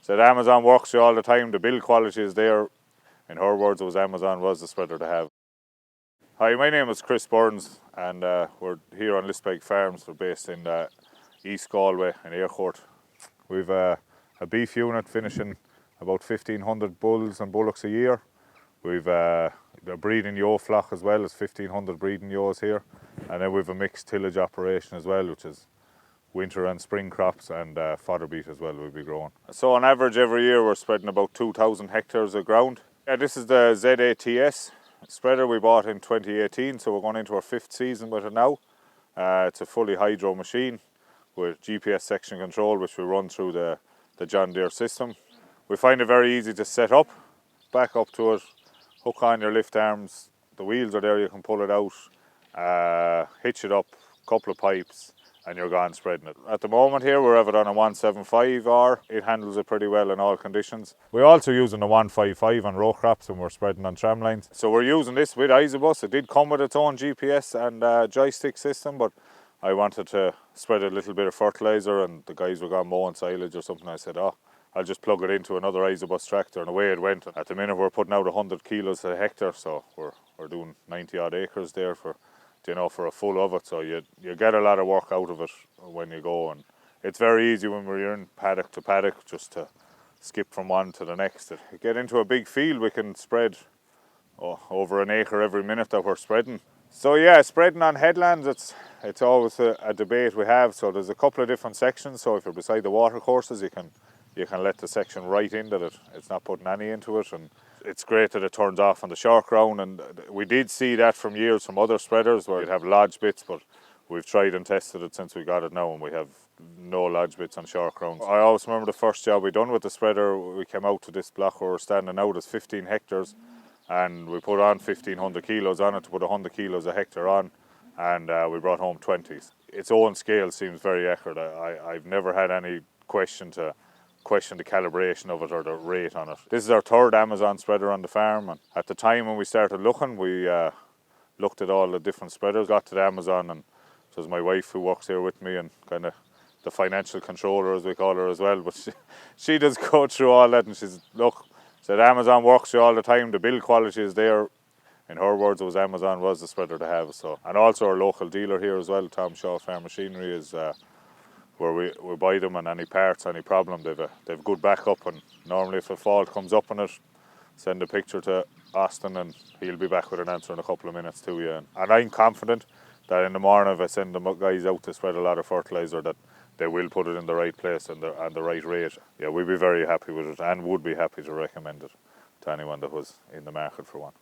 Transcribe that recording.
Said Amazon works for you all the time, the build quality is there. In her words, it was Amazon was the spreader to have. Hi, my name is Chris Bourns, and we're here on Listbeg Farms. We're based in East Galway in Aircourt. We've a beef unit finishing about 1,500 bulls and bullocks a year. We've a breeding ewe flock as well, as 1,500 breeding ewes here. And then we've a mixed tillage operation as well, which is winter and spring crops, and fodder beet as well we'll be growing. So on average every year we're spreading about 2,000 hectares of ground. Yeah, this is the ZATS spreader we bought in 2018, so we're going into our 5th season with it now. It's a fully hydro machine with GPS section control, which we run through the John Deere system. We find it very easy to set up, back up to it, hook on your lift arms, the wheels are there, you can pull it out, hitch it up, couple of pipes, and you're gone spreading it. At the moment here we're have it on a 175R. It handles it pretty well in all conditions. We're also using a 155 on row crops when we're spreading on tram lines. So we're using this with Isobus. It did come with its own GPS and joystick system, but I wanted to spread a little bit of fertiliser, and the guys were gone mowing silage or something. I said, oh, I'll just plug it into another Isobus tractor, and away it went. At the minute we're putting out 100 kilos a hectare, so we're doing 90 odd acres there for a full of it, so you get a lot of work out of it when you go, and it's very easy when we're in paddock to paddock just to skip from one to the next. If you get into a big field, we can spread over an acre every minute that we're spreading. So yeah, spreading on headlands, it's always a debate we have. So there's a couple of different sections. So if you're beside the water courses, you can let the section right into it. It's not putting any into it, and it's great that it turns off on the short ground. And we did see that from years from other spreaders where you'd have lodge bits, but we've tried and tested it since we got it now, and we have no lodge bits on short grounds. I always remember the first job we done with the spreader. We came out to this block where we're standing out as 15 hectares, and we put on 1,500 kilos on it to put 100 kilos a hectare on, and we brought home 20s. Its own scale seems very accurate. I've never had any question the calibration of it or the rate on it. This is our 3rd Amazon spreader on the farm, and at the time when we started looking, we looked at all the different spreaders, got to the Amazon, and it was my wife who works here with me and kind of the financial controller, as we call her as well, but she does go through all that, and said Amazon works for you all the time, the build quality is there. In her words, it was Amazon was the spreader to have. So, and also our local dealer here as well, Tom Shaw Farm Machinery, is where we buy them, and any parts, any problem, they've good backup, and normally if a fault comes up on it, send a picture to Austin and he'll be back with an answer in a couple of minutes to you. And I'm confident that in the morning if I send the guys out to spread a lot of fertiliser, that they will put it in the right place and the right rate. Yeah, we'd be very happy with it and would be happy to recommend it to anyone that was in the market for one.